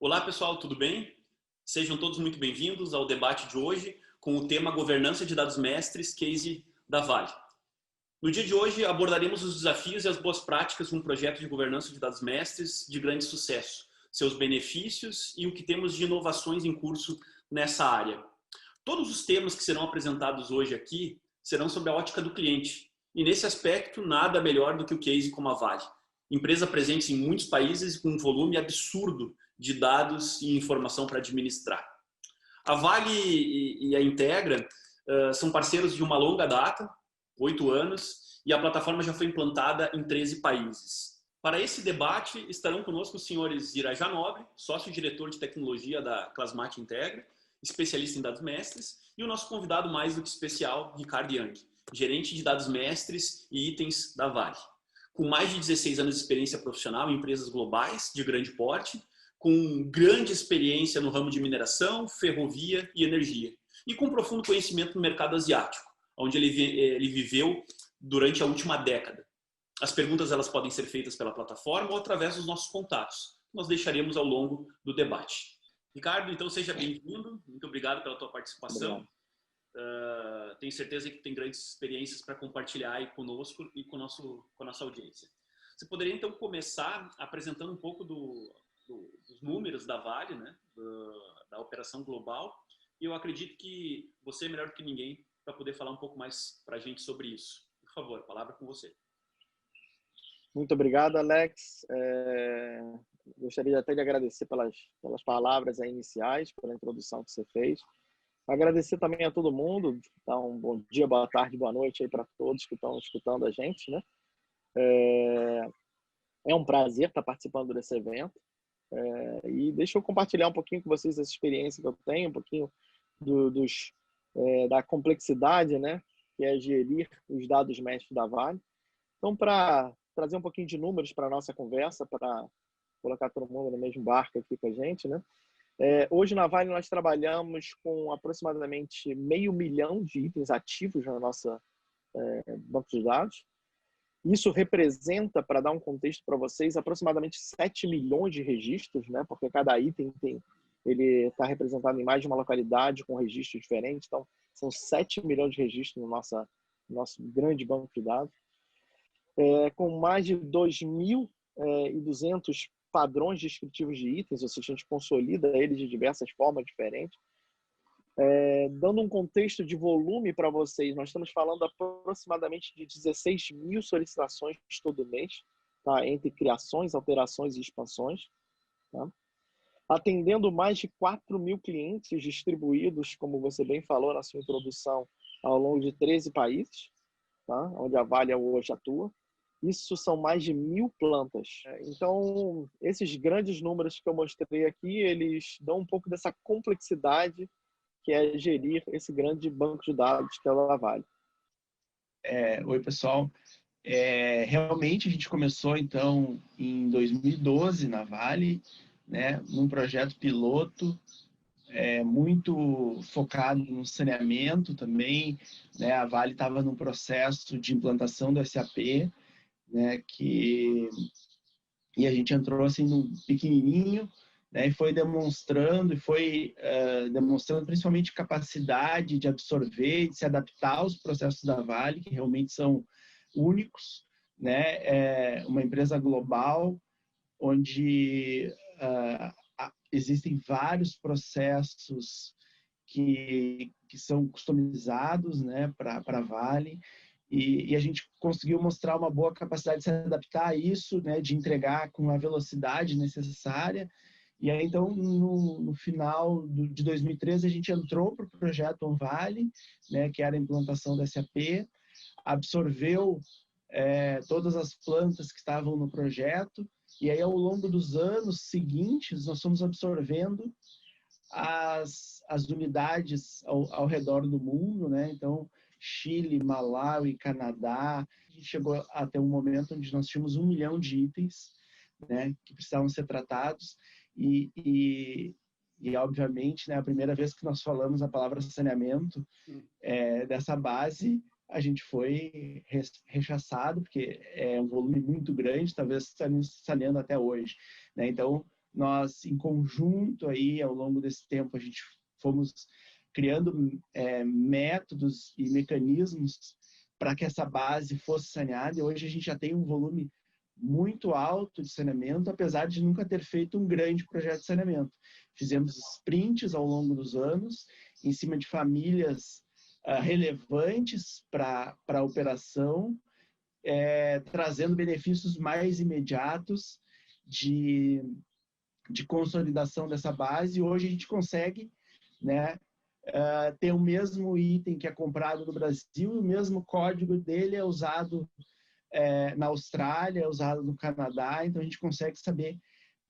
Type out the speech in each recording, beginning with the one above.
Olá pessoal, tudo bem? Sejam todos muito bem-vindos ao debate de hoje com o tema Governança de Dados Mestres, case da Vale. No dia de hoje abordaremos os desafios e as boas práticas de um projeto de governança de dados mestres de grande sucesso, seus benefícios e o que temos de inovações em curso nessa área. Todos os temas que serão apresentados hoje aqui serão sobre a ótica do cliente e nesse aspecto nada melhor do que o case como a Vale. Empresa presente em muitos países com um volume absurdo de dados e informação para administrar. A Vale e a Integra são parceiros de uma longa data, 8 anos, e a plataforma já foi implantada em 13 países. Para esse debate estarão conosco os senhores Irajá Nobre, sócio-diretor de tecnologia da Clasmate Integra, especialista em dados mestres, e o nosso convidado mais do que especial, Ricardo Young, gerente de dados mestres e itens da Vale. Com mais de 16 anos de experiência profissional em empresas globais de grande porte, com grande experiência no ramo de mineração, ferrovia e energia, e com profundo conhecimento no mercado asiático, onde ele viveu durante a última década. As perguntas elas podem ser feitas pela plataforma ou através dos nossos contatos, que nós deixaremos ao longo do debate. Ricardo, então seja bem-vindo, muito obrigado pela tua participação. Tenho certeza que tem grandes experiências para compartilhar aí conosco e com a nossa audiência. Você poderia então começar apresentando um pouco dos números da Vale, né, da operação global, e eu acredito que você é melhor do que ninguém para poder falar um pouco mais para a gente sobre isso. Por favor, a palavra é com você. Muito obrigado, Alex. Gostaria até de agradecer pelas palavras aí iniciais, pela introdução que você fez. Agradecer também a todo mundo, dar um bom dia, boa tarde, boa noite aí para todos que estão escutando a gente, né? É um prazer estar participando desse evento. E deixa eu compartilhar um pouquinho com vocês essa experiência que eu tenho, um pouquinho da complexidade, né, que é gerir os dados mestres da Vale. Então, para trazer um pouquinho de números para a nossa conversa, para colocar todo mundo no mesmo barco aqui com a gente, né? Hoje na Vale nós trabalhamos com aproximadamente 500 mil de itens ativos na nossa banco de dados. Isso representa, para dar um contexto para vocês, aproximadamente 7 milhões de registros, né? Porque cada item ele está representado em mais de uma localidade com registros diferentes. Então, são 7 milhões de registros no nosso grande banco de dados. Com mais de 2.200 padrões descritivos de itens, ou seja, a gente consolida eles de diversas formas diferentes. Dando um contexto de volume para vocês, nós estamos falando aproximadamente de 16 mil solicitações todo mês, tá? Entre criações, alterações e expansões. Tá? Atendendo mais de 4 mil clientes distribuídos, como você bem falou na sua introdução, ao longo de 13 países, tá? Onde a Vale hoje atua. Isso são mais de 1.000 plantas. Então, esses grandes números que eu mostrei aqui, eles dão um pouco dessa complexidade que é gerir esse grande banco de dados que é a Vale. Oi, pessoal. Realmente a gente começou, então, em 2012 na Vale, né, num projeto piloto, muito focado no saneamento também, né? A Vale estava num processo de implantação do SAP, né, e a gente entrou assim num pequenininho, né, e foi demonstrando principalmente capacidade de absorver, de se adaptar aos processos da Vale, que realmente são únicos, né? Uma empresa global onde existem vários processos que são customizados, né, para a Vale, e a gente conseguiu mostrar uma boa capacidade de se adaptar a isso, né, de entregar com a velocidade necessária. E aí, então, no final de 2013, a gente entrou para o projeto OnVale, né, que era a implantação da SAP, absorveu todas as plantas que estavam no projeto, e aí, ao longo dos anos seguintes, nós fomos absorvendo as unidades ao redor do mundo, né? Então, Chile, Malawi, Canadá. A gente chegou até um momento onde nós tínhamos 1 milhão de itens, né, que precisavam ser tratados. E obviamente, né, a primeira vez que nós falamos a palavra saneamento dessa base, a gente foi rechaçado, porque é um volume muito grande, talvez está saneando até hoje, né? Então, nós, em conjunto, aí, ao longo desse tempo, a gente fomos criando métodos e mecanismos para que essa base fosse saneada, e hoje a gente já tem um volume muito alto de saneamento, apesar de nunca ter feito um grande projeto de saneamento. Fizemos sprints ao longo dos anos, em cima de famílias relevantes para a operação, trazendo benefícios mais imediatos de consolidação dessa base. E hoje a gente consegue, né, ter o mesmo item que é comprado no Brasil, o mesmo código dele é usado na Austrália, é usado no Canadá, então a gente consegue saber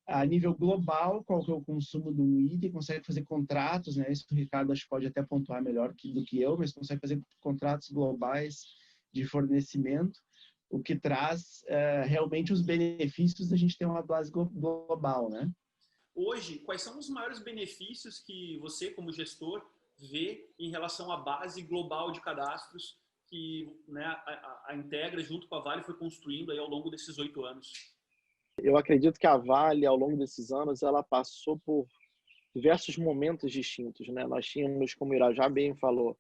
a nível global qual que é o consumo do item, consegue fazer contratos, né? Isso o Ricardo acho que pode até pontuar melhor do que eu, mas consegue fazer contratos globais de fornecimento, o que traz realmente os benefícios da gente ter uma base global, né? Hoje, quais são os maiores benefícios que você, como gestor, vê em relação à base global de cadastros que, né, a Integra, junto com a Vale, foi construindo aí ao longo desses 8 anos? Eu acredito que a Vale, ao longo desses anos, ela passou por diversos momentos distintos, né? Nós tínhamos, como o Irajá bem falou,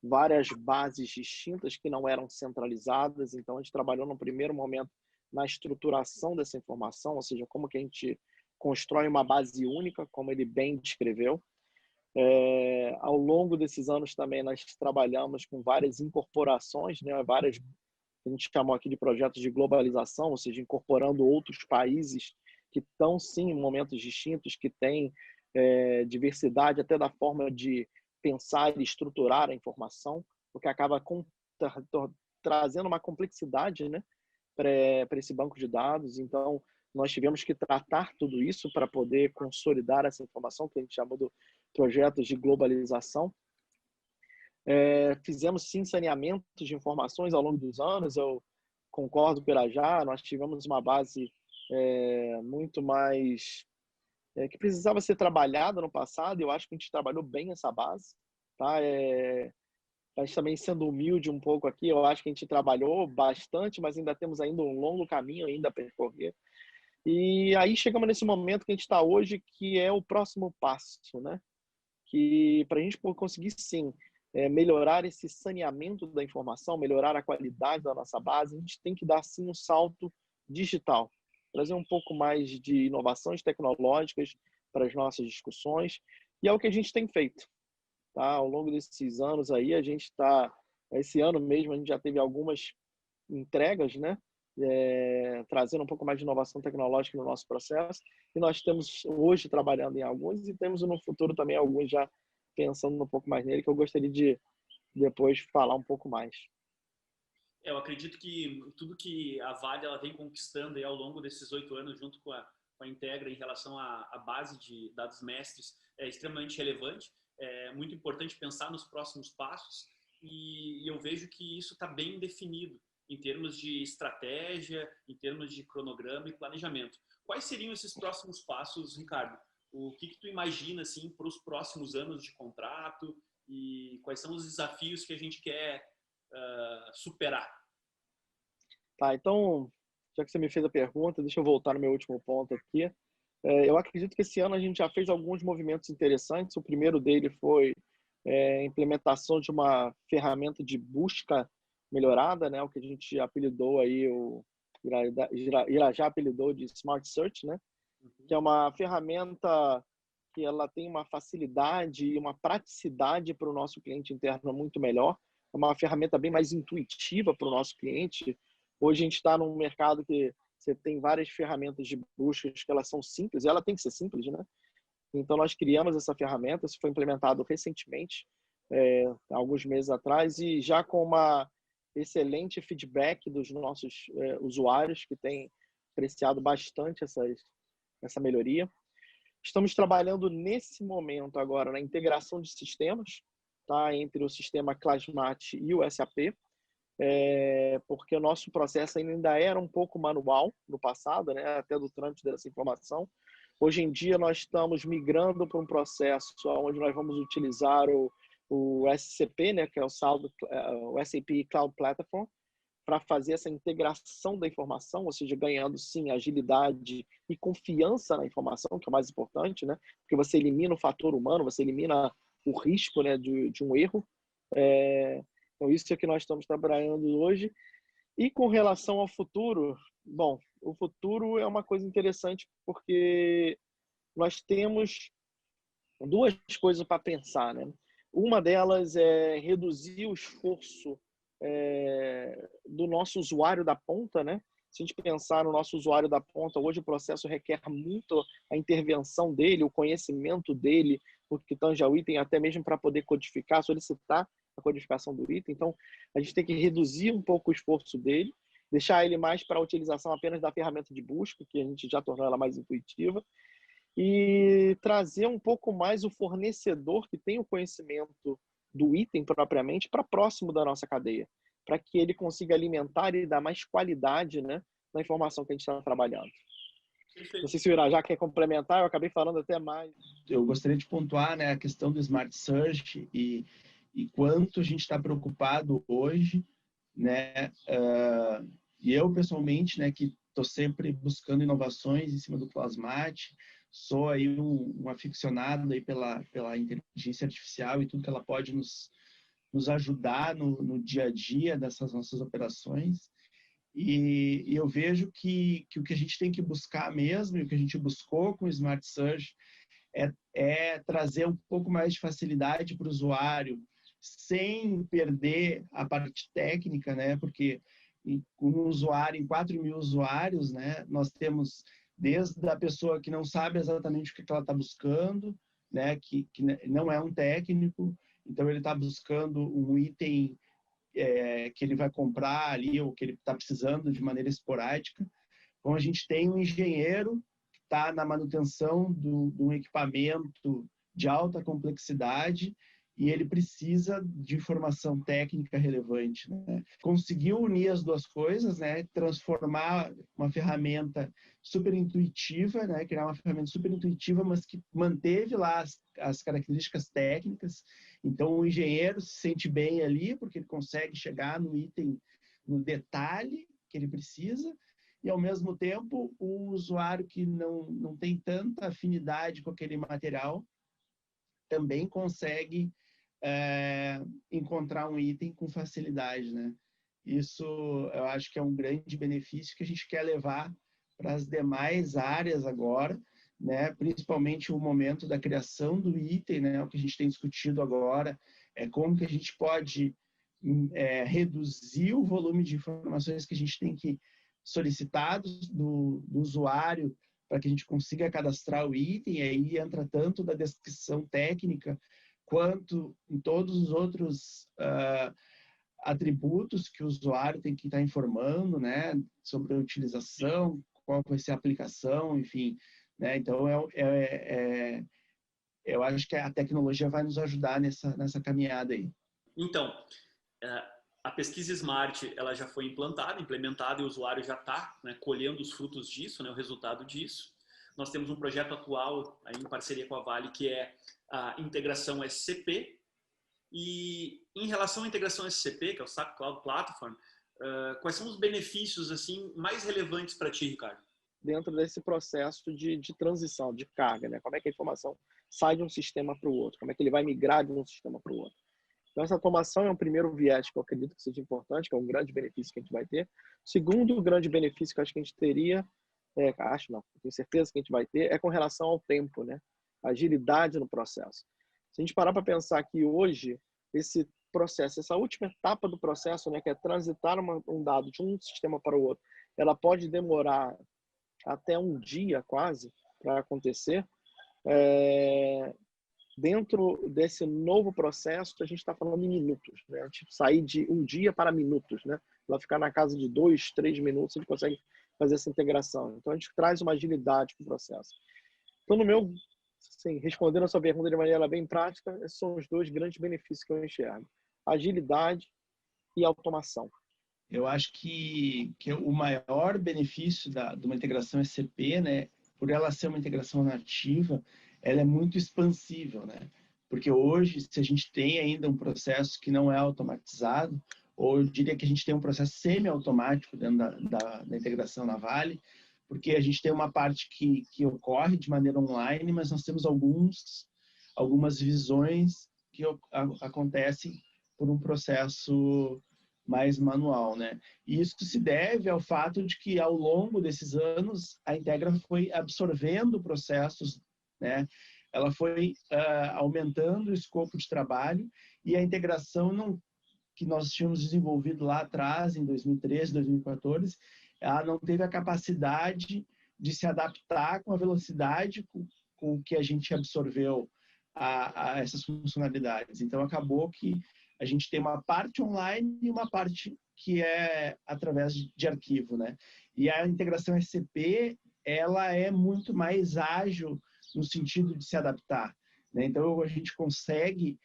várias bases distintas que não eram centralizadas, então a gente trabalhou no primeiro momento na estruturação dessa informação, ou seja, como que a gente constrói uma base única, como ele bem descreveu. Ao longo desses anos também nós trabalhamos com várias incorporações, né? Várias, a gente chamou aqui de projetos de globalização, ou seja, incorporando outros países que estão sim em momentos distintos, que têm diversidade até da forma de pensar e estruturar a informação, o que acaba trazendo uma complexidade, né, para esse banco de dados. Então, nós tivemos que tratar tudo isso para poder consolidar essa informação, que a gente chamou de projetos de globalização. Fizemos sim saneamento de informações ao longo dos anos. Eu concordo com o Irajá, nós tivemos uma base muito mais que precisava ser trabalhada no passado, e eu acho que a gente trabalhou bem essa base, tá? Mas também sendo humilde um pouco aqui, eu acho que a gente trabalhou bastante, mas ainda temos ainda um longo caminho ainda a percorrer. E aí chegamos nesse momento que a gente está hoje, que é o próximo passo, né? Que para a gente conseguir sim melhorar esse saneamento da informação, melhorar a qualidade da nossa base, a gente tem que dar sim um salto digital, trazer um pouco mais de inovações tecnológicas para as nossas discussões, e é o que a gente tem feito, tá? Ao longo desses anos aí, a gente está, esse ano mesmo a gente já teve algumas entregas, né? Trazendo um pouco mais de inovação tecnológica no nosso processo, e nós estamos hoje trabalhando em alguns, e temos no futuro também alguns já pensando um pouco mais nele, que eu gostaria de depois falar um pouco mais. Eu acredito que tudo que a Vale ela vem conquistando aí ao longo desses 8 anos, junto com a Integra, em relação à base de dados mestres, é extremamente relevante. É muito importante pensar nos próximos passos, e eu vejo que isso está bem definido em termos de estratégia, em termos de cronograma e planejamento. Quais seriam esses próximos passos, Ricardo? O que tu imagina assim, para os próximos anos de contrato, e quais são os desafios que a gente quer superar? Tá, então, já que você me fez a pergunta, deixa eu voltar no meu último ponto aqui. Eu acredito que esse ano a gente já fez alguns movimentos interessantes. O primeiro dele foi a implementação de uma ferramenta de busca melhorada, né? O que a gente apelidou aí, o Irajá apelidou de Smart Search, né? Que é uma ferramenta que ela tem uma facilidade e uma praticidade para o nosso cliente interno muito melhor. É uma ferramenta bem mais intuitiva para o nosso cliente. Hoje a gente está num mercado que você tem várias ferramentas de buscas que elas são simples, ela tem que ser simples, né? Então nós criamos essa ferramenta, isso foi implementado recentemente, alguns meses atrás, e já com uma excelente feedback dos nossos usuários, que têm apreciado bastante essa melhoria. Estamos trabalhando nesse momento agora na integração de sistemas, tá? Entre o sistema Clasmate e o SAP, porque o nosso processo ainda era um pouco manual no passado, né? Até do trâmite dessa informação. Hoje em dia nós estamos migrando para um processo onde nós vamos utilizar o SCP, né? Que é o SAP Cloud Platform, para fazer essa integração da informação, ou seja, ganhando sim agilidade e confiança na informação, que é o mais importante, né? Porque você elimina o fator humano, você elimina o risco, né, de um erro. Então, isso é que nós estamos trabalhando hoje. E com relação ao futuro, bom, o futuro é uma coisa interessante porque nós temos duas coisas para pensar, né? Uma delas é reduzir o esforço do nosso usuário da ponta, né? Se a gente pensar no nosso usuário da ponta, hoje o processo requer muito a intervenção dele, o conhecimento dele, o que tange ao item, até mesmo para poder codificar, solicitar a codificação do item. Então, a gente tem que reduzir um pouco o esforço dele, deixar ele mais para a utilização apenas da ferramenta de busca, que a gente já tornou ela mais intuitiva, e trazer um pouco mais o fornecedor que tem o conhecimento do item propriamente para próximo da nossa cadeia, para que ele consiga alimentar e dar mais qualidade, né, na informação que a gente está trabalhando. Não sei se o Irajá quer complementar, eu acabei falando até mais. Eu gostaria de pontuar, né, a questão do Smart Search e quanto a gente está preocupado hoje, né, e eu pessoalmente, né, que estou sempre buscando inovações em cima do Plasmat, sou aí um aficionado aí pela inteligência artificial e tudo que ela pode nos ajudar no dia a dia dessas nossas operações. E eu vejo que o que a gente tem que buscar mesmo, e o que a gente buscou com o Smart Search, é trazer um pouco mais de facilidade para o usuário, sem perder a parte técnica, né? Porque com um usuário, em 4 mil usuários, né, nós temos desde a pessoa que não sabe exatamente o que ela está buscando, né, que não é um técnico, então ele está buscando um item que ele vai comprar ali, ou que ele está precisando de maneira esporádica. Então, a gente tem um engenheiro que está na manutenção de um equipamento de alta complexidade e ele precisa de informação técnica relevante, né? Conseguiu unir as duas coisas, né? Transformar uma ferramenta super intuitiva, né? Criar uma ferramenta super intuitiva, mas que manteve lá as características técnicas. Então, o engenheiro se sente bem ali, porque ele consegue chegar no item, no detalhe que ele precisa, e, ao mesmo tempo, o usuário que não tem tanta afinidade com aquele material também consegue encontrar um item com facilidade, né? Isso eu acho que é um grande benefício que a gente quer levar para as demais áreas agora, né? Principalmente o momento da criação do item, né? O que a gente tem discutido agora é como que a gente pode reduzir o volume de informações que a gente tem que solicitar do usuário para que a gente consiga cadastrar o item, e aí entra tanto da descrição técnica quanto em todos os outros atributos que o usuário tem que estar informando, né, sobre a utilização, qual vai ser a aplicação, enfim, né? Então, eu acho que a tecnologia vai nos ajudar nessa caminhada aí. Então, a pesquisa Smart ela já foi implementada e o usuário já está, né, colhendo os frutos disso, né, o resultado disso. Nós temos um projeto atual aí, em parceria com a Vale, que é a integração SCP. E em relação à integração SCP, que é o SAP Cloud Platform, quais são os benefícios assim mais relevantes para ti, Ricardo? Dentro desse processo de transição, de carga, né? Como é que a informação sai de um sistema para o outro? Como é que ele vai migrar de um sistema para o outro? Então, essa automação é um primeiro viés que eu acredito que seja importante, que é um grande benefício que a gente vai ter. O segundo grande benefício que eu acho que a gente teria, tenho certeza que a gente vai ter, é com relação ao tempo, né? Agilidade no processo. Se a gente parar para pensar que hoje, esse processo, essa última etapa do processo, né, que é transitar um dado de um sistema para o outro, ela pode demorar até um dia quase para acontecer. Dentro desse novo processo, a gente está falando em minutos, né? A gente sair de um dia para minutos, né? Ela ficar na casa de 2, 3 minutos, a gente consegue fazer essa integração. Então, a gente traz uma agilidade para o processo. Então, no meu, assim, respondendo a sua pergunta de maneira bem prática, esses são os dois grandes benefícios que eu enxergo: agilidade e automação. Eu acho que o maior benefício de uma integração SCP, né, por ela ser uma integração nativa, ela é muito expansível, né? Porque hoje, se a gente tem ainda um processo que não é automatizado, ou eu diria que a gente tem um processo semi-automático dentro da integração na Vale, porque a gente tem uma parte que ocorre de maneira online, mas nós temos algumas visões que acontecem por um processo mais manual, né? E isso se deve ao fato de que, ao longo desses anos, a Integra foi absorvendo processos, né? Ela foi aumentando o escopo de trabalho, e a integração que nós tínhamos desenvolvido lá atrás, em 2013, 2014, ela não teve a capacidade de se adaptar com a velocidade com que a gente absorveu a essas funcionalidades. Então, acabou que a gente tem uma parte online e uma parte que é através de arquivo, né? E a integração SCP, ela é muito mais ágil no sentido de se adaptar, né? Então, a gente consegue,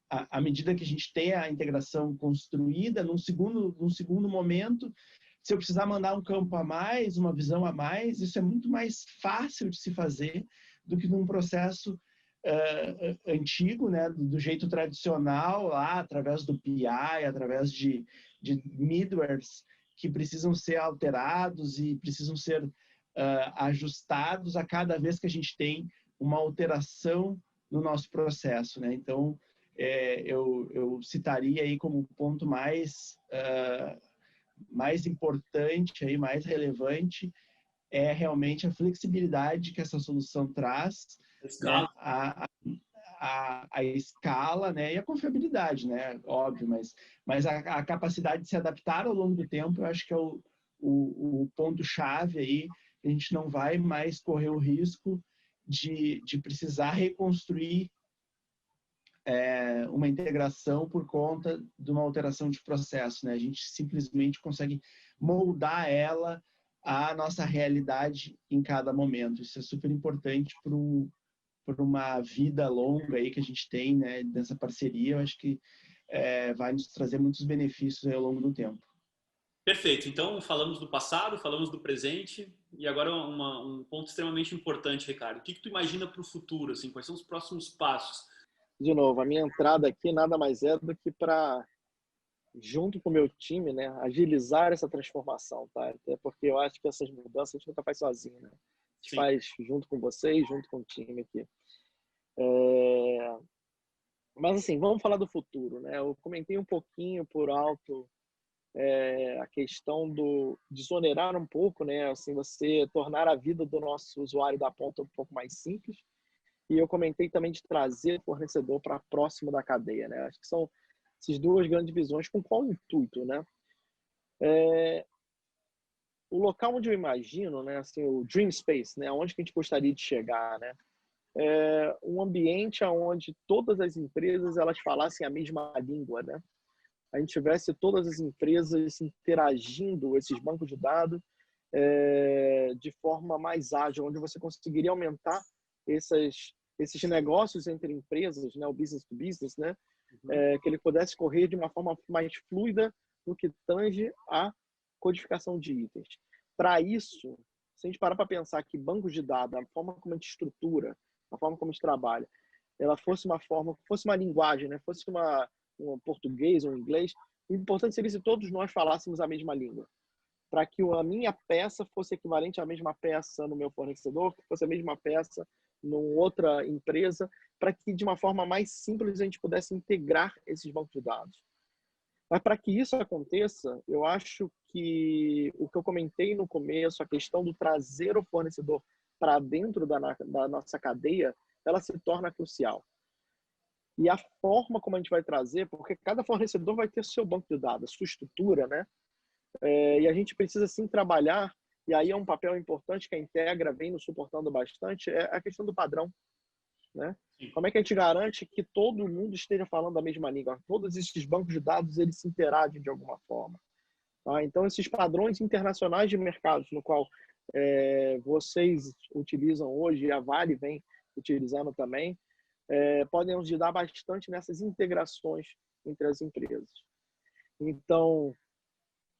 à medida que a gente tem a integração construída, num segundo momento, se eu precisar mandar um campo a mais, uma visão a mais, isso é muito mais fácil de se fazer do que num processo antigo, né, do jeito tradicional, lá através do PI, através de middlewares que precisam ser alterados e precisam ser ajustados a cada vez que a gente tem uma alteração no nosso processo, né? Então, eu citaria aí como ponto mais importante, aí, mais relevante, é realmente a flexibilidade que essa solução traz, né? A escala, né? E a confiabilidade, né? Óbvio, mas a capacidade de se adaptar ao longo do tempo, eu acho que é o ponto-chave aí. A gente não vai mais correr o risco de precisar reconstruir uma integração por conta de uma alteração de processo, né? A gente simplesmente consegue moldar ela à nossa realidade em cada momento. Isso é super importante para uma vida longa aí que a gente tem, né, dessa parceria. Eu acho que vai nos trazer muitos benefícios ao longo do tempo. Perfeito. Então, falamos do passado, falamos do presente, e agora um ponto extremamente importante, Ricardo. O que tu imagina para o futuro? Assim, quais são os próximos passos? De novo, a minha entrada aqui nada mais é do que para, junto com o meu time, né, agilizar essa transformação, tá? Até porque eu acho que essas mudanças a gente nunca faz sozinho, né? A gente faz junto com vocês, junto com o time aqui. Mas assim, vamos falar do futuro, né? Eu comentei um pouquinho por alto a questão do desonerar um pouco, né? Assim, você tornar a vida do nosso usuário da ponta um pouco mais simples. E eu comentei também de trazer o fornecedor para próximo da cadeia, né? Acho que são essas duas grandes visões. Com qual intuito, né? O local onde eu imagino, né? Assim, o dream space, né? Onde que a gente gostaria de chegar, né? Um ambiente onde todas as empresas elas falassem a mesma língua, né? A gente tivesse todas as empresas interagindo esses bancos de dados de forma mais ágil, onde você conseguiria aumentar esses negócios entre empresas, né, o business to business, né, que ele pudesse correr de uma forma mais fluida no que tange a codificação de itens. Para isso, se a gente parar para pensar que bancos de dados, a forma como a gente estrutura, a forma como a gente trabalha, ela fosse uma linguagem, né, fosse um português ou um inglês, o importante seria se todos nós falássemos a mesma língua, para que a minha peça fosse equivalente à mesma peça no meu fornecedor, que fosse a mesma peça numa outra empresa, para que de uma forma mais simples a gente pudesse integrar esses bancos de dados. Mas para que isso aconteça, eu acho que o que eu comentei no começo, a questão do trazer o fornecedor para dentro da nossa cadeia, ela se torna crucial. E a forma como a gente vai trazer, porque cada fornecedor vai ter seu banco de dados, sua estrutura, né? E a gente precisa sim trabalhar, e aí é um papel importante que a Integra vem nos suportando bastante, é a questão do padrão, né? Como é que a gente garante que todo mundo esteja falando a mesma língua? Todos esses bancos de dados, eles se interagem de alguma forma. Tá? Então, esses padrões internacionais de mercados, no qual vocês utilizam hoje, e a Vale vem utilizando também, podem ajudar bastante nessas integrações entre as empresas. Então,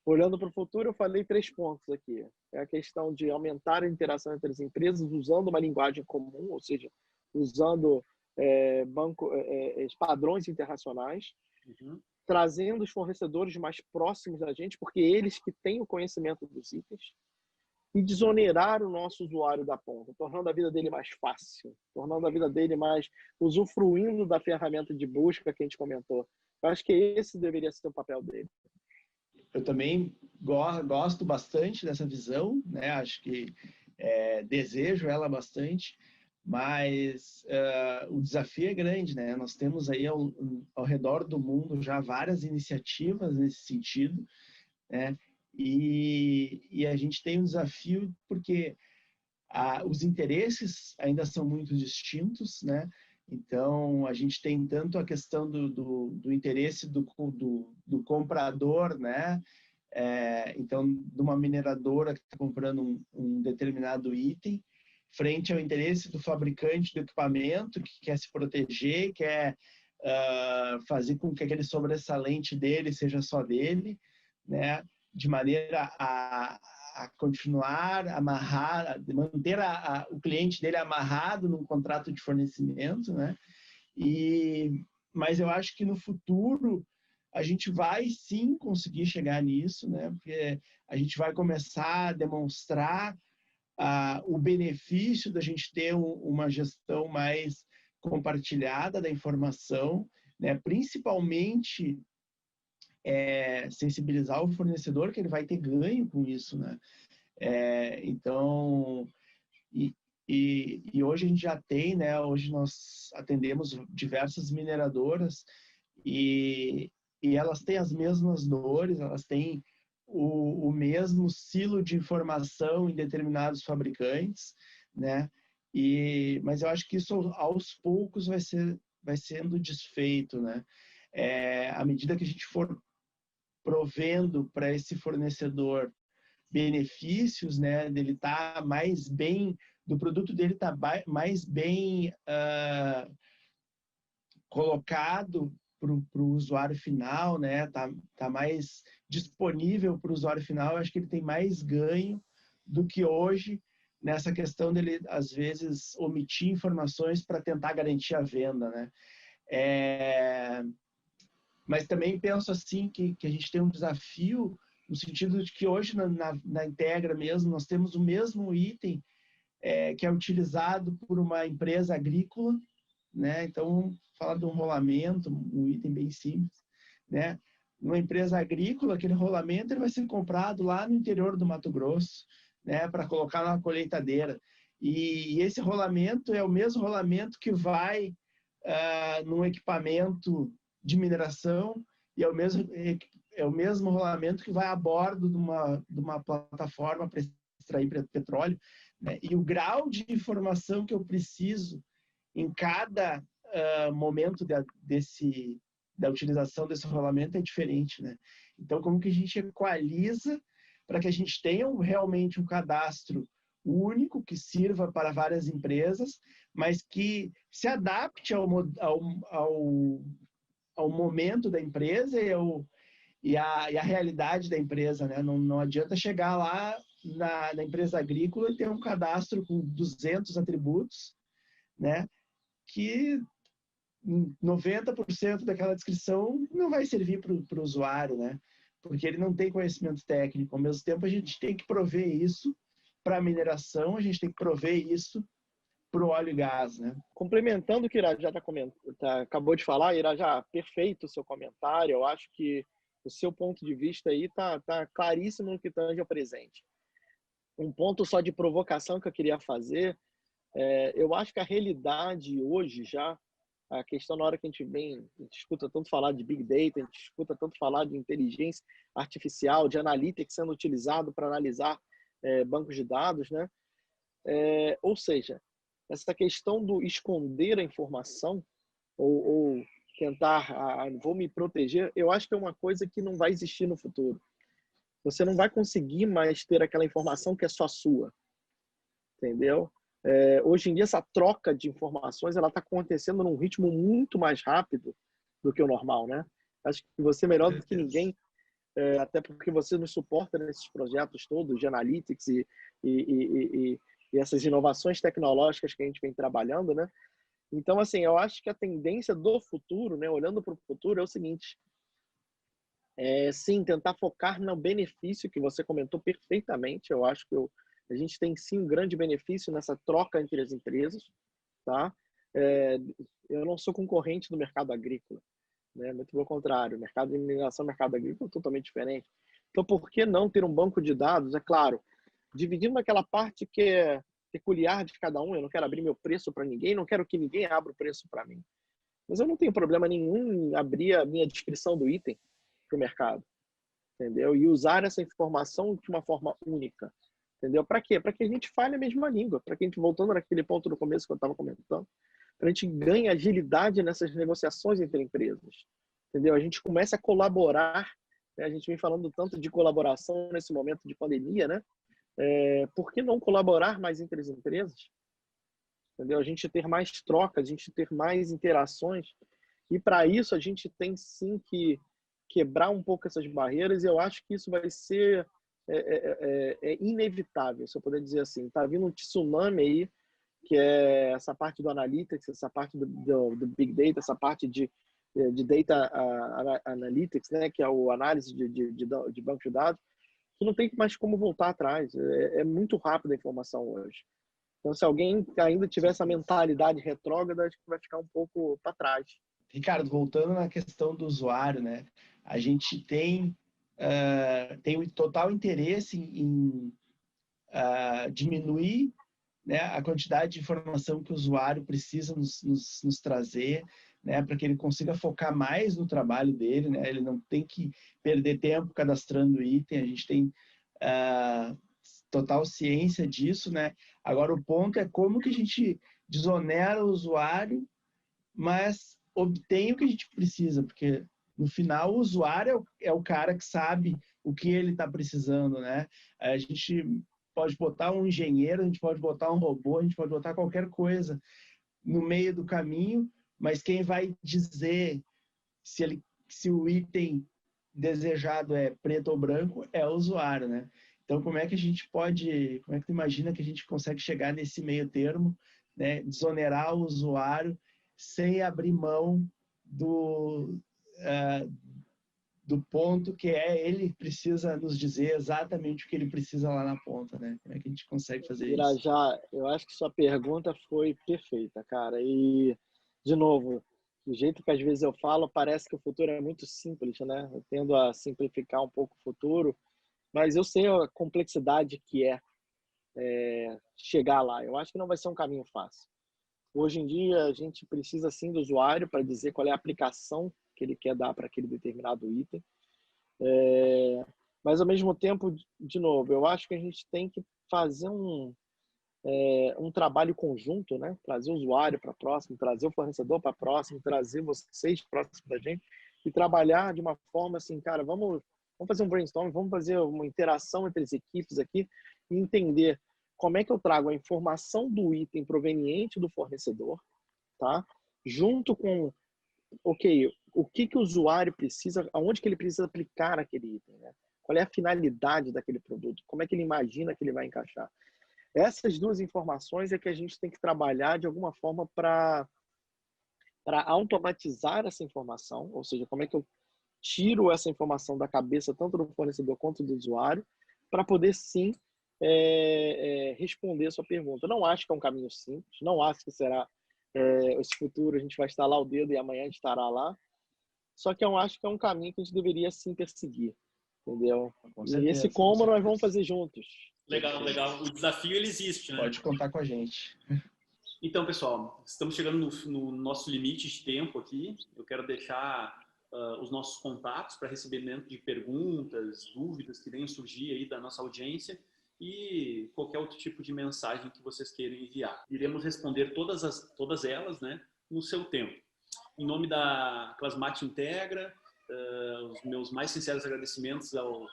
olhando para o futuro, eu falei 3 pontos aqui. É a questão de aumentar a interação entre as empresas usando uma linguagem comum, ou seja, usando padrões internacionais. trazendo os fornecedores mais próximos da gente, porque eles que têm o conhecimento dos itens, e desonerar o nosso usuário da ponta, tornando a vida dele mais fácil, tornando a vida dele mais usufruindo da ferramenta de busca que a gente comentou. Eu acho que esse deveria ser o papel dele. Eu também gosto bastante dessa visão, né? Acho que desejo ela bastante, mas o desafio é grande, né? Nós temos aí ao redor do mundo já várias iniciativas nesse sentido, né? E a gente tem um desafio porque os interesses ainda são muito distintos, né? Então, a gente tem tanto a questão do interesse do comprador, né? Então, de uma mineradora que está comprando um determinado item, frente ao interesse do fabricante do equipamento, que quer se proteger, quer fazer com que aquele sobressalente dele seja só dele, né? De maneira a continuar amarrar, manter o cliente dele amarrado num contrato de fornecimento, né? Mas eu acho que no futuro a gente vai sim conseguir chegar nisso, né? Porque a gente vai começar a demonstrar o benefício da gente ter uma gestão mais compartilhada da informação, né? Principalmente sensibilizar o fornecedor que ele vai ter ganho com isso, né? Então, e hoje a gente já tem, né? Hoje nós atendemos diversas mineradoras e elas têm as mesmas dores, elas têm o mesmo silo de informação em determinados fabricantes, né? Mas eu acho que isso aos poucos vai sendo desfeito, né? À medida que a gente for provendo para esse fornecedor benefícios, né, dele tá mais bem, do produto dele tá mais bem colocado para o usuário final, né, tá mais disponível para o usuário final. Eu acho que ele tem mais ganho do que hoje nessa questão dele às vezes omitir informações para tentar garantir a venda, né? Mas também penso assim que a gente tem um desafio no sentido de que hoje na Integra mesmo nós temos o mesmo item que é utilizado por uma empresa agrícola, né? Então, falar de um rolamento, um item bem simples, né? Numa empresa agrícola, aquele rolamento ele vai ser comprado lá no interior do Mato Grosso, né? Para colocar na colheitadeira. E esse rolamento é o mesmo rolamento que vai num equipamento de mineração e é o mesmo rolamento que vai a bordo de uma plataforma para extrair petróleo, né? E o grau de informação que eu preciso em cada momento da utilização desse rolamento é diferente, né? Então, como que a gente equaliza para que a gente tenha realmente um cadastro único que sirva para várias empresas, mas que se adapte ao momento da empresa e a realidade da empresa, né? Não adianta chegar lá na empresa agrícola e ter um cadastro com 200 atributos, né? Que 90% daquela descrição não vai servir para o usuário, né? Porque ele não tem conhecimento técnico. Ao mesmo tempo, a gente tem que prover isso para a mineração, a gente tem que prover isso para o óleo e gás, né? Complementando o que o Irajá acabou de falar, Irajá, perfeito o seu comentário. Eu acho que o seu ponto de vista aí tá claríssimo no que tange ao presente. Um ponto só de provocação que eu queria fazer, eu acho que a realidade hoje já, a questão na hora que a gente escuta tanto falar de Big Data, a gente escuta tanto falar de inteligência artificial, de analytics sendo utilizado para analisar bancos de dados, né? Ou seja, essa questão do esconder a informação ou tentar, vou me proteger, eu acho que é uma coisa que não vai existir no futuro. Você não vai conseguir mais ter aquela informação que é só sua, entendeu? Hoje em dia, essa troca de informações ela está acontecendo num ritmo muito mais rápido do que o normal, né? Acho que você é melhor do que ninguém, até porque você nos suporta nesses projetos todos de analytics e essas inovações tecnológicas que a gente vem trabalhando, né? Então, assim, eu acho que a tendência do futuro, né, olhando para o futuro, é o seguinte: sim, tentar focar no benefício que você comentou perfeitamente. Eu acho que a gente tem sim um grande benefício nessa troca entre as empresas, tá? É, eu não sou concorrente do mercado agrícola, né? Muito pelo contrário, o mercado de mineração e o mercado agrícola é totalmente diferente. Então, por que não ter um banco de dados? É claro, dividindo aquela parte que é peculiar de cada um. Eu não quero abrir meu preço para ninguém, não quero que ninguém abra o preço para mim. Mas eu não tenho problema nenhum em abrir a minha descrição do item para o mercado, entendeu? E usar essa informação de uma forma única, entendeu? Para quê? Para que a gente fale a mesma língua, para que a gente, voltando naquele ponto do começo que eu estava comentando, para a gente ganhe agilidade nessas negociações entre empresas, entendeu? A gente começa a colaborar, né? A gente vem falando tanto de colaboração nesse momento de pandemia, né? Por que não colaborar mais entre as empresas? Entendeu? A gente ter mais trocas, a gente ter mais interações. E para isso a gente tem sim que quebrar um pouco essas barreiras. E eu acho que isso vai ser inevitável, se eu puder dizer assim. Está vindo um tsunami aí, que é essa parte do analytics, essa parte do big data, essa parte de data analytics, né, que é o análise de banco de dados, que não tem mais como voltar atrás. É muito rápida a informação hoje. Então, se alguém ainda tiver essa mentalidade retrógrada, acho que vai ficar um pouco para trás. Ricardo, voltando na questão do usuário, né? A gente tem um total interesse em diminuir, né, a quantidade de informação que o usuário precisa nos trazer, né, para que ele consiga focar mais no trabalho dele, né? Ele não tem que perder tempo cadastrando item. A gente tem total ciência disso, né? Agora o ponto é como que a gente desonera o usuário, mas obtém o que a gente precisa, porque no final o usuário é o cara que sabe o que ele está precisando, né? A gente pode botar um engenheiro, a gente pode botar um robô, a gente pode botar qualquer coisa no meio do caminho, mas quem vai dizer se o item desejado é preto ou branco é o usuário, né? Então, como é que tu imagina que a gente consegue chegar nesse meio termo, né? Desonerar o usuário sem abrir mão do ponto que ele precisa nos dizer exatamente o que ele precisa lá na ponta, né? Como é que a gente consegue fazer isso? Irajá, eu acho que sua pergunta foi perfeita, cara. E, de novo, do jeito que às vezes eu falo, parece que o futuro é muito simples, né? Eu tendo a simplificar um pouco o futuro, mas eu sei a complexidade que chegar lá. Eu acho que não vai ser um caminho fácil. Hoje em dia, a gente precisa sim do usuário para dizer qual é a aplicação que ele quer dar para aquele determinado item. Mas, ao mesmo tempo, de novo, eu acho que a gente tem que fazer um trabalho conjunto, né? Trazer o usuário para próximo, trazer o fornecedor para próximo, trazer vocês próximo da gente e trabalhar de uma forma assim, cara, vamos fazer um brainstorm, vamos fazer uma interação entre as equipes aqui e entender como é que eu trago a informação do item proveniente do fornecedor, tá? Junto com, ok, o que o usuário precisa, aonde que ele precisa aplicar aquele item, né? Qual é a finalidade daquele produto? Como é que ele imagina que ele vai encaixar? Essas duas informações é que a gente tem que trabalhar de alguma forma para automatizar essa informação, ou seja, como é que eu tiro essa informação da cabeça tanto do fornecedor quanto do usuário, para poder sim responder a sua pergunta. Não acho que é um caminho simples, não acho que será esse futuro a gente vai estalar o dedo e amanhã a gente estará lá, só que eu acho que é um caminho que a gente deveria sim perseguir, entendeu? Com E esse certeza, como nós vamos fazer juntos. Legal, legal. O desafio ele existe, né? Pode contar com a gente. Então, pessoal, estamos chegando no nosso limite de tempo aqui. Eu quero deixar os nossos contatos para recebimento de perguntas, dúvidas que venham surgir aí da nossa audiência e qualquer outro tipo de mensagem que vocês queiram enviar. Iremos responder todas elas, né, no seu tempo. Em nome da Clasmate Integra, os meus mais sinceros agradecimentos ao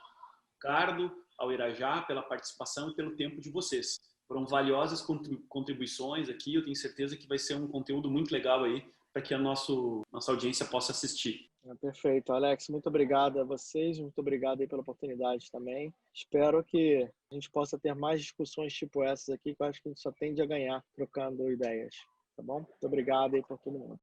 Ricardo, ao Irajá pela participação e pelo tempo de vocês. Foram valiosas contribuições aqui, eu tenho certeza que vai ser um conteúdo muito legal aí para que a nossa audiência possa assistir. Perfeito, Alex, muito obrigado a vocês, muito obrigado aí pela oportunidade também. Espero que a gente possa ter mais discussões tipo essas aqui, que eu acho que a gente só tende a ganhar trocando ideias, tá bom? Muito obrigado aí por todo mundo.